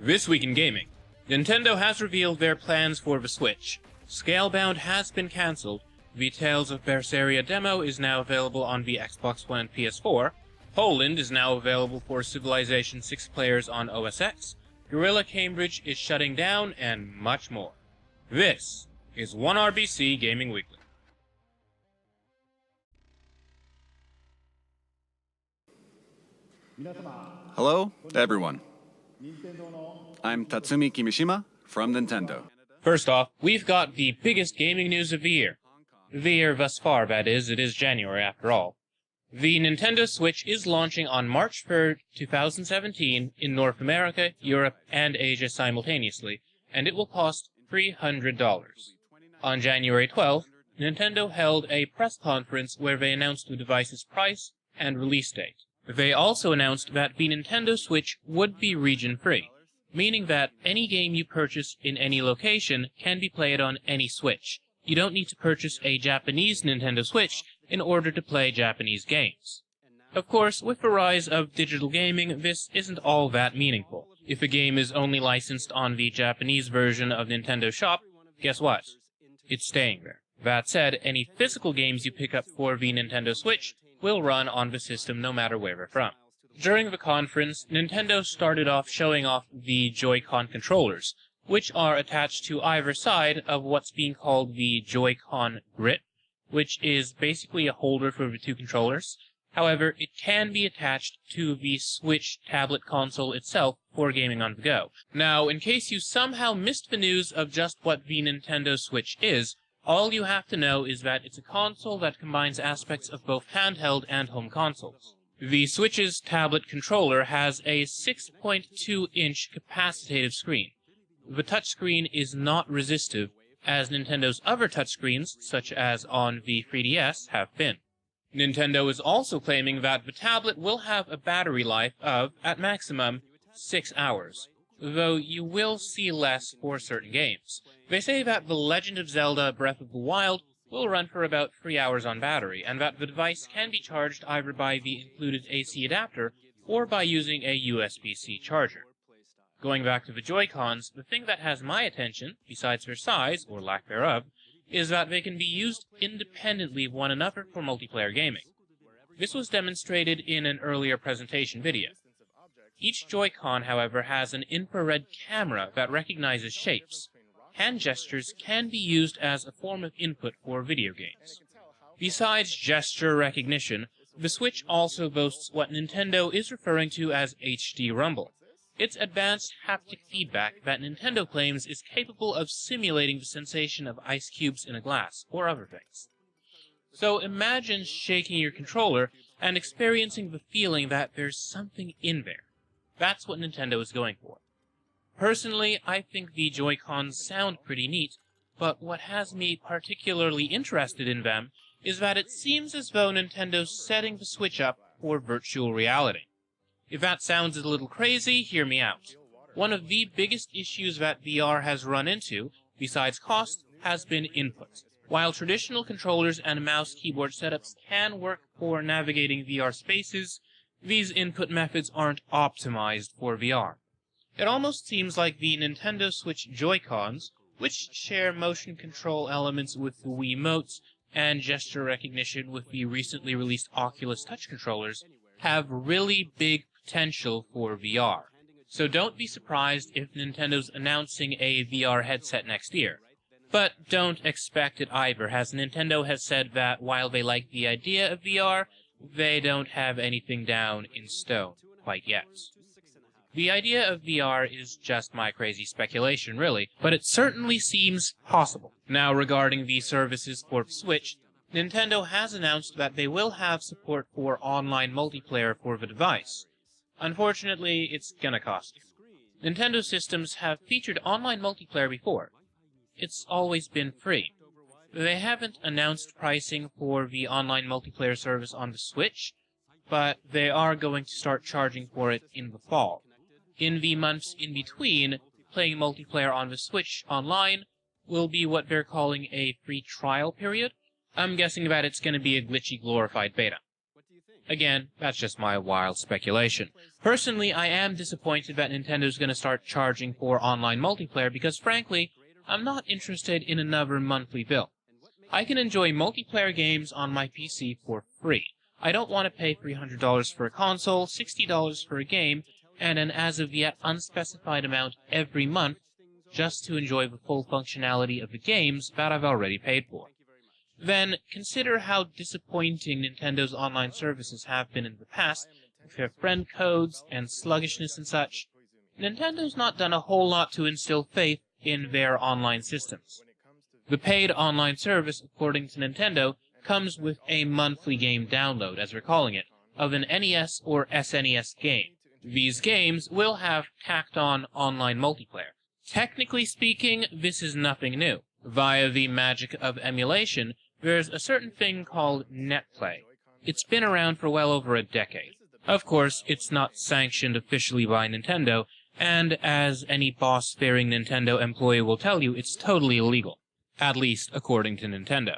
This week in gaming, Nintendo has revealed their plans for the Switch. Scalebound has been cancelled. The Tales of Berseria demo is now available on the Xbox One and PS4. Poland is now available for Civilization 6 players on OS X. Gorilla Cambridge is shutting down, and much more. This is 1RBC Gaming Weekly. Hello, everyone. I'm Tatsumi Kimishima from Nintendo. First off, we've got the biggest gaming news of the year. The year thus far, that is. It is January after all. The Nintendo Switch is launching on March 3rd, 2017 in North America, Europe, and Asia simultaneously, and it will cost $300. On January 12th, Nintendo held a press conference where they announced the device's price and release date. They also announced that the Nintendo Switch would be region-free, meaning that any game you purchase in any location can be played on any Switch. You don't need to purchase a Japanese Nintendo Switch in order to play Japanese games. Of course, with the rise of digital gaming, this isn't all that meaningful. If a game is only licensed on the Japanese version of Nintendo Shop, guess what? It's staying there. That said, any physical games you pick up for the Nintendo Switch will run on the system no matter where they're from. During the conference, Nintendo started off showing off the Joy-Con controllers, which are attached to either side of what's being called the Joy-Con grip, which is basically a holder for the two controllers. However, it can be attached to the Switch tablet console itself for gaming on the go. Now, in case you somehow missed the news of just what the Nintendo Switch is, all you have to know is that it's a console that combines aspects of both handheld and home consoles. The Switch's tablet controller has a 6.2-inch capacitive screen. The touchscreen is not resistive, as Nintendo's other touchscreens, such as on the 3DS, have been. Nintendo is also claiming that the tablet will have a battery life of, at maximum, 6 hours, though you will see less for certain games. They say that The Legend of Zelda Breath of the Wild will run for about 3 hours on battery, and that the device can be charged either by the included AC adapter or by using a USB-C charger. Going back to the Joy-Cons, the thing that has my attention, besides their size, or lack thereof, is that they can be used independently of one another for multiplayer gaming. This was demonstrated in an earlier presentation video. Each Joy-Con, however, has an infrared camera that recognizes shapes. Hand gestures can be used as a form of input for video games. Besides gesture recognition, the Switch also boasts what Nintendo is referring to as HD Rumble. It's advanced haptic feedback that Nintendo claims is capable of simulating the sensation of ice cubes in a glass, or other things. So imagine shaking your controller and experiencing the feeling that there's something in there. That's what Nintendo is going for. Personally, I think the Joy-Cons sound pretty neat, but what has me particularly interested in them is that it seems as though Nintendo's setting the Switch up for virtual reality. If that sounds a little crazy, hear me out. One of the biggest issues that VR has run into, besides cost, has been input. While traditional controllers and mouse keyboard setups can work for navigating VR spaces, these input methods aren't optimized for VR. It almost seems like the Nintendo Switch Joy-Cons, which share motion control elements with the Wiimotes and gesture recognition with the recently released Oculus Touch controllers, have really big potential for VR. So don't be surprised if Nintendo's announcing a VR headset next year. But don't expect it either, as Nintendo has said that while they like the idea of VR, they don't have anything down in stone quite yet. The idea of VR is just my crazy speculation, really, but it certainly seems possible. Now, regarding the services for the Switch, Nintendo has announced that they will have support for online multiplayer for the device. Unfortunately, it's gonna cost you. Nintendo systems have featured online multiplayer before. It's always been free. They haven't announced pricing for the online multiplayer service on the Switch, but they are going to start charging for it in the fall. In the months in between, playing multiplayer on the Switch online will be what they're calling a free trial period. I'm guessing that it's going to be a glitchy, glorified beta. Again, that's just my wild speculation. Personally, I am disappointed that Nintendo's going to start charging for online multiplayer because, frankly, I'm not interested in another monthly bill. I can enjoy multiplayer games on my PC for free. I don't want to pay $300 for a console, $60 for a game, and an as-of-yet unspecified amount every month just to enjoy the full functionality of the games that I've already paid for. Then consider how disappointing Nintendo's online services have been in the past, with their friend codes and sluggishness and such. Nintendo's not done a whole lot to instill faith in their online systems. The paid online service, according to Nintendo, comes with a monthly game download, as we're calling it, of an NES or SNES game. These games will have tacked-on online multiplayer. Technically speaking, this is nothing new. Via the magic of emulation, there's a certain thing called netplay. It's been around for well over a decade. Of course, it's not sanctioned officially by Nintendo, and as any boss-fearing Nintendo employee will tell you, it's totally illegal. At least according to Nintendo.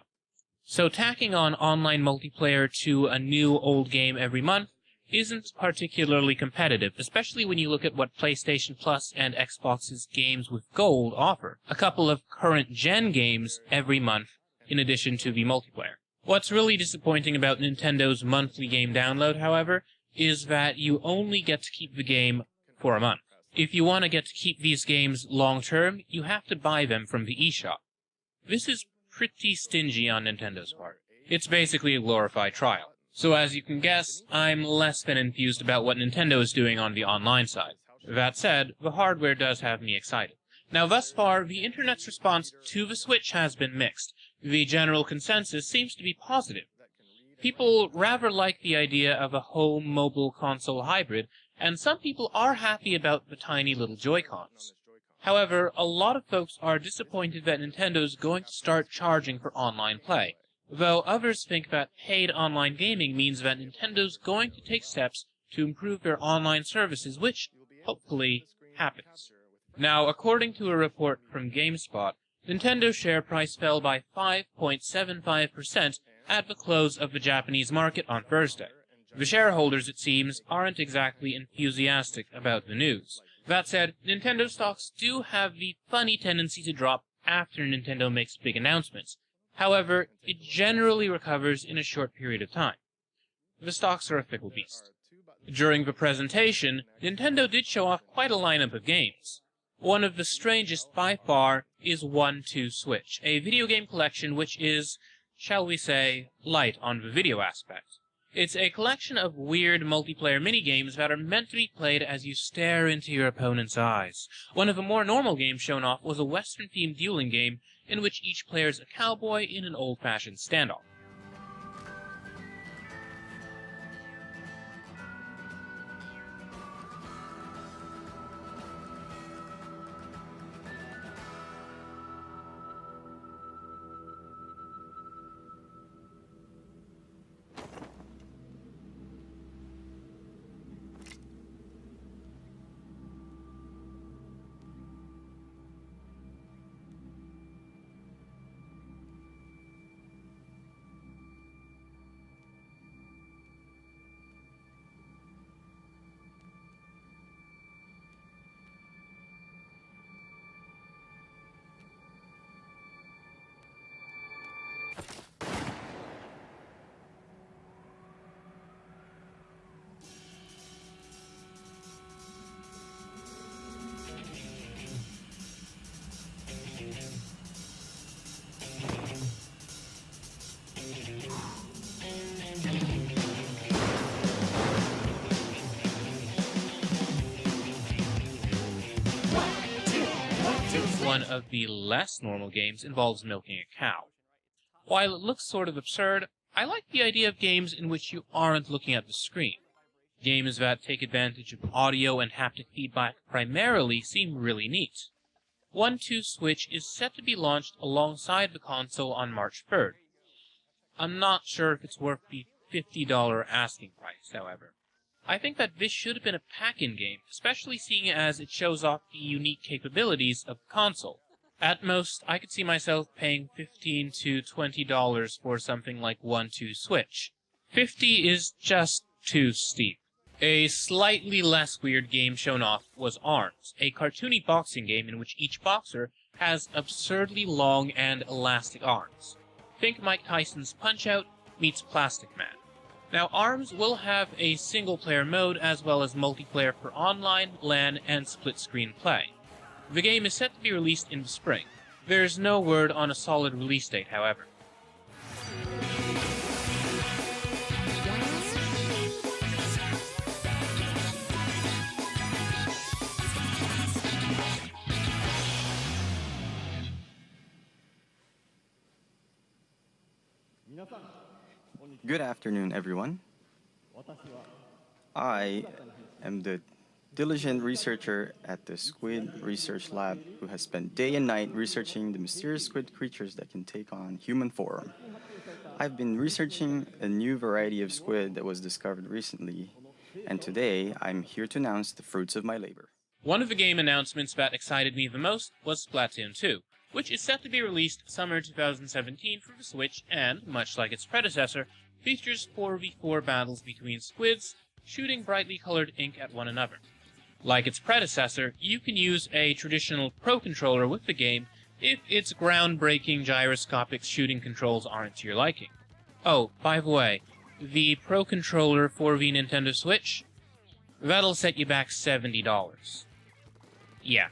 So tacking on online multiplayer to a new old game every month isn't particularly competitive, especially when you look at what PlayStation Plus and Xbox's games with gold offer. A couple of current-gen games every month in addition to the multiplayer. What's really disappointing about Nintendo's monthly game download, however, is that you only get to keep the game for a month. If you want to get to keep these games long-term, you have to buy them from the eShop. This is pretty stingy on Nintendo's part. It's basically a glorified trial. So as you can guess, I'm less than enthused about what Nintendo is doing on the online side. That said, the hardware does have me excited. Now thus far, the internet's response to the Switch has been mixed. The general consensus seems to be positive. People rather like the idea of a home mobile console hybrid, and some people are happy about the tiny little Joy-Cons. However, a lot of folks are disappointed that Nintendo's going to start charging for online play, though others think that paid online gaming means that Nintendo's going to take steps to improve their online services, which, hopefully, happens. Now, according to a report from GameSpot, Nintendo's share price fell by 5.75% at the close of the Japanese market on Thursday. The shareholders, it seems, aren't exactly enthusiastic about the news. That said, Nintendo stocks do have the funny tendency to drop after Nintendo makes big announcements. However, it generally recovers in a short period of time. The stocks are a fickle beast. During the presentation, Nintendo did show off quite a lineup of games. One of the strangest by far is 1-2 Switch, a video game collection which is, shall we say, light on the video aspect. It's a collection of weird multiplayer minigames that are meant to be played as you stare into your opponent's eyes. One of the more normal games shown off was a Western-themed dueling game in which each player is a cowboy in an old-fashioned standoff. One of the less normal games involves milking a cow. While it looks sort of absurd, I like the idea of games in which you aren't looking at the screen. Games that take advantage of audio and haptic feedback primarily seem really neat. 1-2 Switch is set to be launched alongside the console on March 3rd. I'm not sure if it's worth the $50 asking price, however. I think that this should have been a pack-in game, especially seeing as it shows off the unique capabilities of the console. At most, I could see myself paying $15 to $20 for something like 1-2 Switch. $50 is just too steep. A slightly less weird game shown off was Arms, a cartoony boxing game in which each boxer has absurdly long and elastic arms. Think Mike Tyson's Punch-Out meets Plastic Man. Now, Arms will have a single-player mode as well as multiplayer for online, LAN, and split-screen play. The game is set to be released in the spring. There's no word on a solid release date, however. Good afternoon, everyone. I am the diligent researcher at the Squid Research Lab who has spent day and night researching the mysterious squid creatures that can take on human form. I've been researching a new variety of squid that was discovered recently, and today I'm here to announce the fruits of my labor. One of the game announcements that excited me the most was Splatoon 2, which is set to be released summer 2017 for the Switch and, much like its predecessor, features 4v4 battles between squids, shooting brightly colored ink at one another. Like its predecessor, you can use a traditional Pro Controller with the game if its groundbreaking gyroscopic shooting controls aren't to your liking. Oh, by the way, the Pro Controller for the Nintendo Switch? That'll set you back $70. Yeah.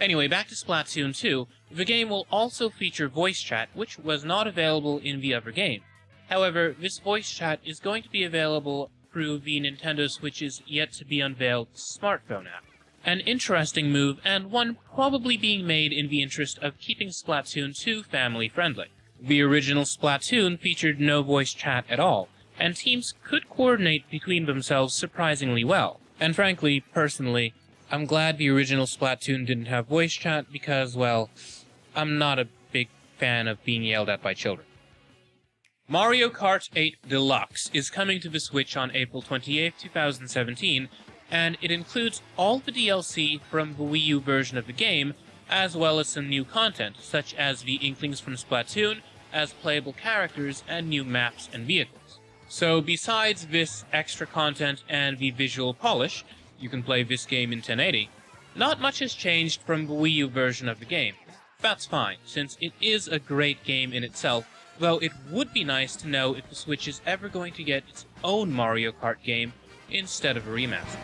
Anyway, back to Splatoon 2, the game will also feature voice chat, which was not available in the other game. However, this voice chat is going to be available through the Nintendo Switch's yet-to-be-unveiled smartphone app. An interesting move, and one probably being made in the interest of keeping Splatoon 2 family-friendly. The original Splatoon featured no voice chat at all, and teams could coordinate between themselves surprisingly well. And frankly, personally, I'm glad the original Splatoon didn't have voice chat because, well, I'm not a big fan of being yelled at by children. Mario Kart 8 Deluxe is coming to the Switch on April 28, 2017, and it includes all the DLC from the Wii U version of the game, as well as some new content, such as the Inklings from Splatoon, as playable characters, and new maps and vehicles. So besides this extra content and the visual polish, you can play this game in 1080, not much has changed from the Wii U version of the game. That's fine, since it is a great game in itself, though it would be nice to know if the Switch is ever going to get its own Mario Kart game instead of a remaster.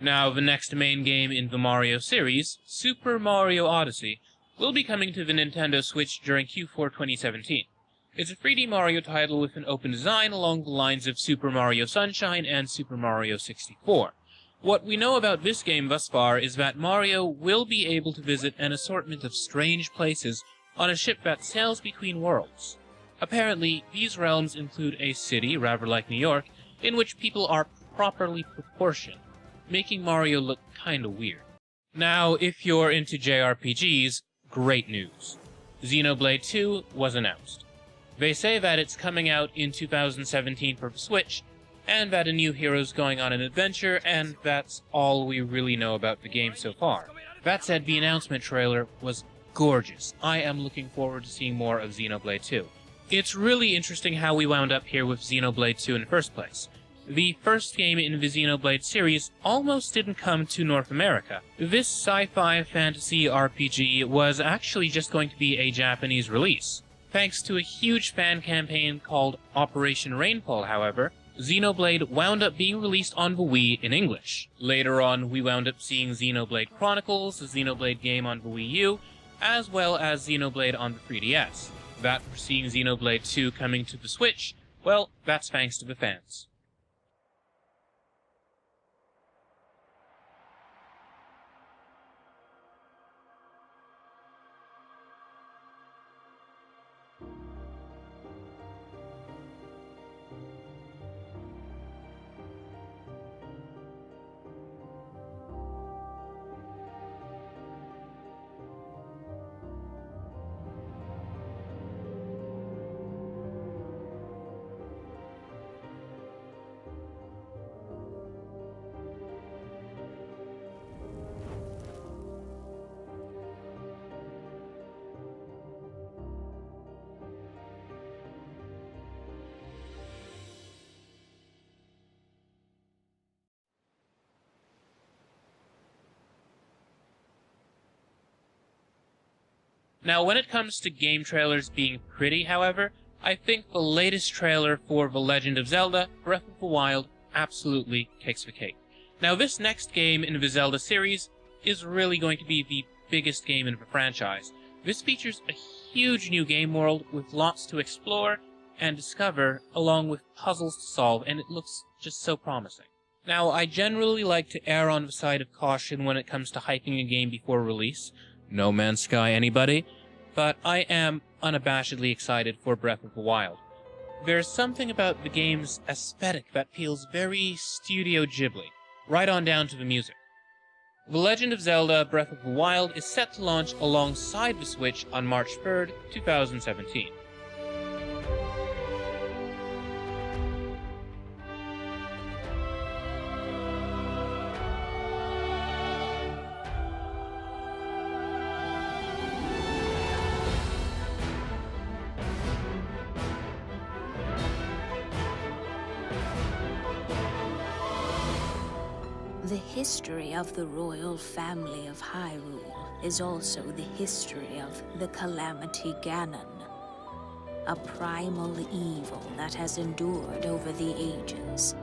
Now, the next main game in the Mario series, Super Mario Odyssey, will be coming to the Nintendo Switch during Q4 2017. It's a 3D Mario title with an open design along the lines of Super Mario Sunshine and Super Mario 64. What we know about this game thus far is that Mario will be able to visit an assortment of strange places on a ship that sails between worlds. Apparently, these realms include a city, rather like New York, in which people are properly proportioned, making Mario look kinda weird. Now, if you're into JRPGs, great news. Xenoblade 2 was announced. They say that it's coming out in 2017 for the Switch, and that a new hero's going on an adventure, and that's all we really know about the game so far. That said, the announcement trailer was gorgeous. I am looking forward to seeing more of Xenoblade 2. It's really interesting how we wound up here with Xenoblade 2 in the first place. The first game in the Xenoblade series almost didn't come to North America. This sci-fi fantasy RPG was actually just going to be a Japanese release. Thanks to a huge fan campaign called Operation Rainfall, however, Xenoblade wound up being released on the Wii in English. Later on, we wound up seeing Xenoblade Chronicles, the Xenoblade game on the Wii U, as well as Xenoblade on the 3DS. That for seeing Xenoblade 2 coming to the Switch, well, that's thanks to the fans. Now, when it comes to game trailers being pretty, however, I think the latest trailer for The Legend of Zelda Breath of the Wild absolutely takes the cake. Now, this next game in the Zelda series is really going to be the biggest game in the franchise. This features a huge new game world with lots to explore and discover, along with puzzles to solve, and it looks just so promising. Now, I generally like to err on the side of caution when it comes to hyping a game before release. No Man's Sky, anybody? But I am unabashedly excited for Breath of the Wild. There's something about the game's aesthetic that feels very Studio Ghibli, right on down to the music. The Legend of Zelda Breath of the Wild is set to launch alongside the Switch on March 3rd, 2017. The history of the royal family of Hyrule is also the history of the Calamity Ganon, a primal evil that has endured over the ages.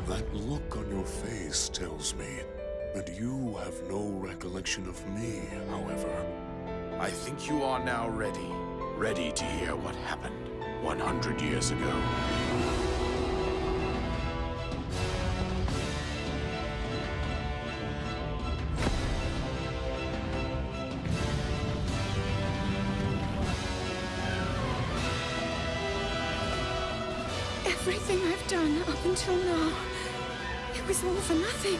That look on your face tells me that you have no recollection of me, however. I think you are now ready to hear what happened 100 years ago. Everything I've done up until now, it was all for nothing.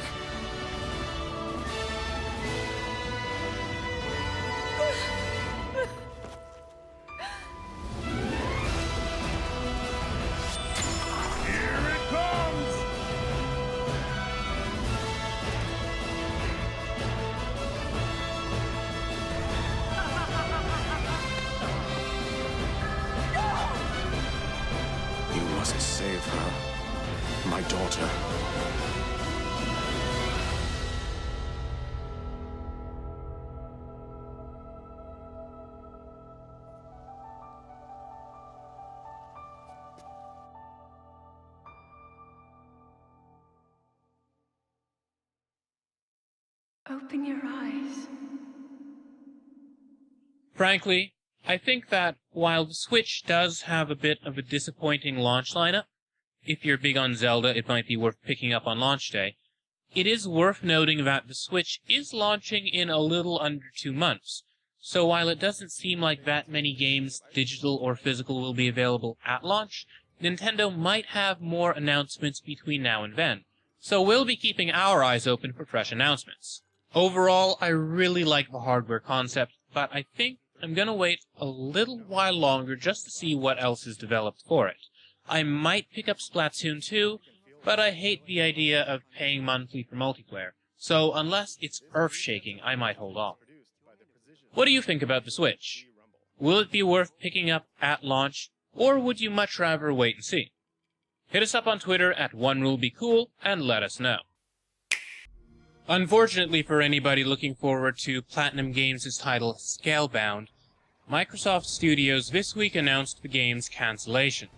Here it comes! You must save her, my daughter. Open your eyes. Frankly, I think that while the Switch does have a bit of a disappointing launch lineup, if you're big on Zelda, it might be worth picking up on launch day. It is worth noting that the Switch is launching in a little under 2 months, so while it doesn't seem like that many games, digital or physical, will be available at launch, Nintendo might have more announcements between now and then, so we'll be keeping our eyes open for fresh announcements. Overall, I really like the hardware concept, but I think I'm gonna wait a little while longer just to see what else is developed for it. I might pick up Splatoon 2, but I hate the idea of paying monthly for multiplayer, so unless it's earth-shaking, I might hold off. What do you think about the Switch? Will it be worth picking up at launch, or would you much rather wait and see? Hit us up on Twitter at OneRuleBeCool and let us know. Unfortunately for anybody looking forward to Platinum Games' title Scalebound, Microsoft Studios this week announced the game's cancellation.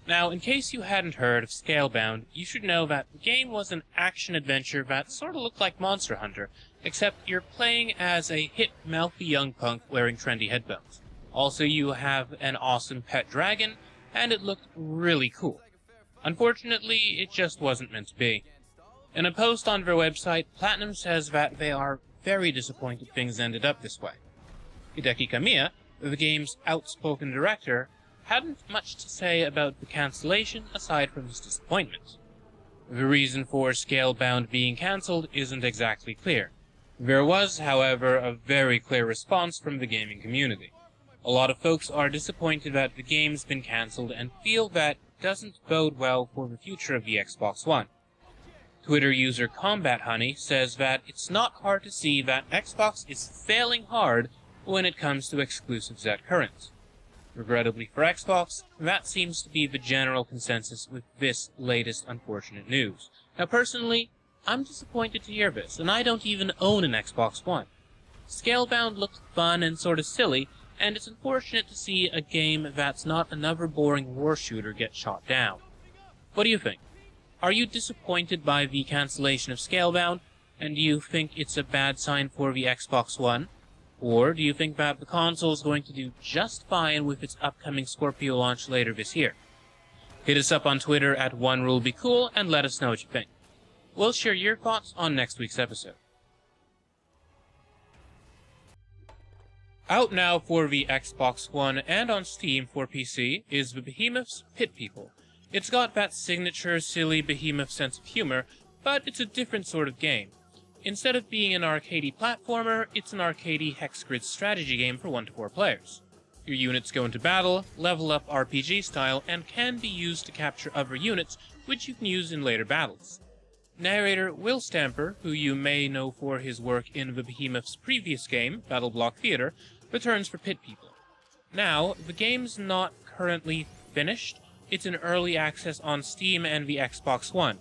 Now, in case you hadn't heard of Scalebound, you should know that the game was an action-adventure that sort of looked like Monster Hunter, except you're playing as a hip, mouthy young punk wearing trendy headphones. Also, you have an awesome pet dragon, and it looked really cool. Unfortunately, it just wasn't meant to be. In a post on their website, Platinum says that they are very disappointed things ended up this way. Hideki Kamiya, the game's outspoken director, hadn't much to say about the cancellation aside from his disappointment. The reason for Scalebound being cancelled isn't exactly clear. There was, however, a very clear response from the gaming community. A lot of folks are disappointed that the game's been cancelled and feel that doesn't bode well for the future of the Xbox One. Twitter user Combat Honey says that it's not hard to see that Xbox is failing hard when it comes to exclusives at current. Regrettably for Xbox, that seems to be the general consensus with this latest unfortunate news. Now personally, I'm disappointed to hear this, and I don't even own an Xbox One. Scalebound looked fun and sort of silly, and it's unfortunate to see a game that's not another boring war shooter get shot down. What do you think? Are you disappointed by the cancellation of Scalebound, and do you think it's a bad sign for the Xbox One? Or do you think that the console is going to do just fine with its upcoming Scorpio launch later this year? Hit us up on Twitter at OneRuleBeCool and let us know what you think. We'll share your thoughts on next week's episode. Out now for the Xbox One and on Steam for PC is the Behemoth's Pit People. It's got that signature silly Behemoth sense of humor, but it's a different sort of game. Instead of being an arcadey platformer, it's an arcadey hex grid strategy game for 1 to 4 players. Your units go into battle, level up RPG style, and can be used to capture other units, which you can use in later battles. Narrator Will Stamper, who you may know for his work in the Behemoth's previous game, Battle Block Theater, returns for Pit People. Now, the game's not currently finished. It's in early access on Steam and the Xbox One.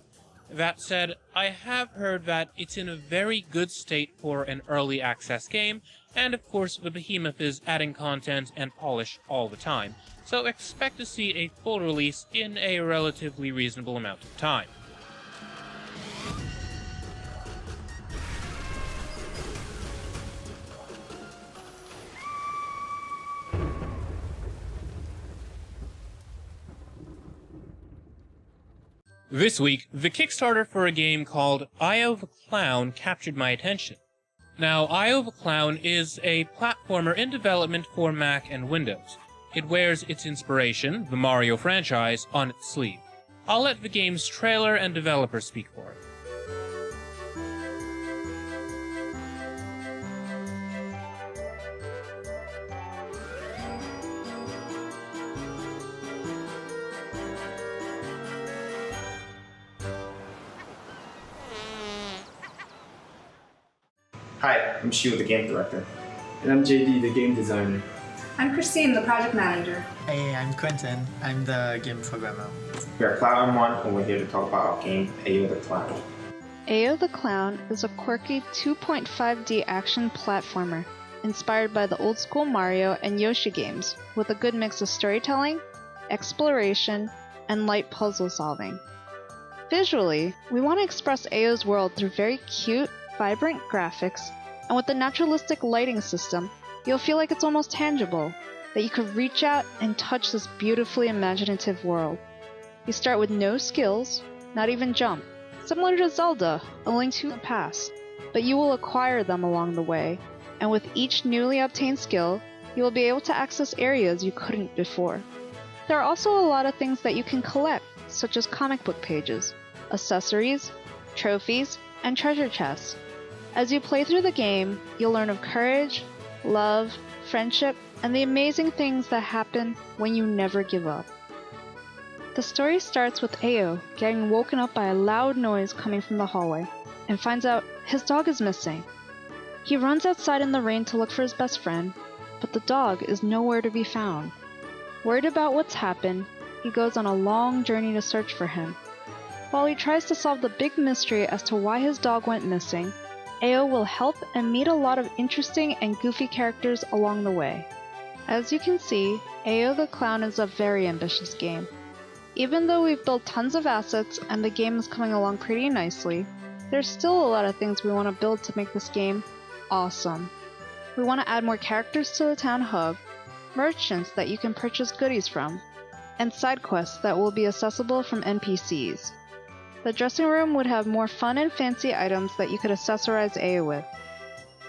That said, I have heard that it's in a very good state for an early access game, and of course the Behemoth is adding content and polish all the time, so expect to see a full release in a relatively reasonable amount of time. This week, the Kickstarter for a game called Io the Clown captured my attention. Now, Io the Clown is a platformer in development for Mac and Windows. It wears its inspiration, the Mario franchise, on its sleeve. I'll let the game's trailer and developer speak for it. Hi, I'm Shiu, the game director. And I'm JD, the game designer. I'm Christine, the project manager. Hey, I'm Quentin. I'm the game programmer. We're Cloud M1, and we're here to talk about our game, Io the Clown. Io the Clown is a quirky 2.5D action platformer inspired by the old-school Mario and Yoshi games, with a good mix of storytelling, exploration, and light puzzle solving. Visually, we want to express Io's world through very cute, vibrant graphics, and with the naturalistic lighting system, you'll feel like it's almost tangible, that you could reach out and touch this beautifully imaginative world. You start with no skills, not even jump, similar to Zelda, A Link to the Past, but you will acquire them along the way, and with each newly obtained skill, you will be able to access areas you couldn't before. There are also a lot of things that you can collect, such as comic book pages, accessories, trophies, and treasure chests. As you play through the game, you'll learn of courage, love, friendship, and the amazing things that happen when you never give up. The story starts with Ao getting woken up by a loud noise coming from the hallway, and finds out his dog is missing. He runs outside in the rain to look for his best friend, but the dog is nowhere to be found. Worried about what's happened, he goes on a long journey to search for him. While he tries to solve the big mystery as to why his dog went missing, Ao will help and meet a lot of interesting and goofy characters along the way. As you can see, Ao the Clown is a very ambitious game. Even though we've built tons of assets and the game is coming along pretty nicely, there's still a lot of things we want to build to make this game awesome. We want to add more characters to the town hub, merchants that you can purchase goodies from, and side quests that will be accessible from NPCs. The dressing room would have more fun and fancy items that you could accessorize Ao with.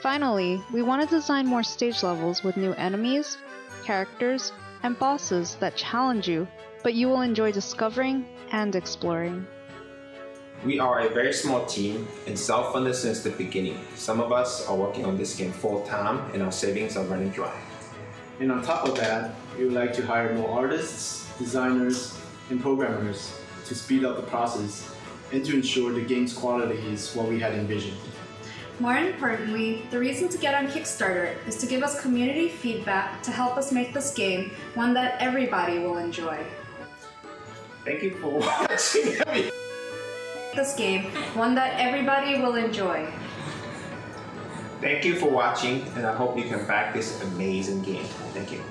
Finally, we want to design more stage levels with new enemies, characters, and bosses that challenge you, but you will enjoy discovering and exploring. We are a very small team and self-funded since the beginning. Some of us are working on this game full-time and our savings are running dry. And on top of that, we would like to hire more artists, designers, and programmers to speed up the process and to ensure the game's quality is what we had envisioned. More importantly, the reason to get on Kickstarter is to give us community feedback to help us make this game one that everybody will enjoy. Thank you for watching. This game, one that everybody will enjoy. Thank you for watching, and I hope you can back this amazing game. Thank you.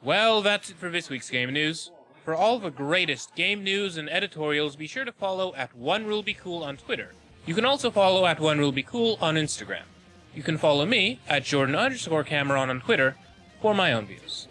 Well, that's it for this week's game news. For all the greatest game news and editorials, be sure to follow at OneRuleBeCool on Twitter. You can also follow at OneRuleBeCool on Instagram. You can follow me at Jordan_Cameron on Twitter for my own views.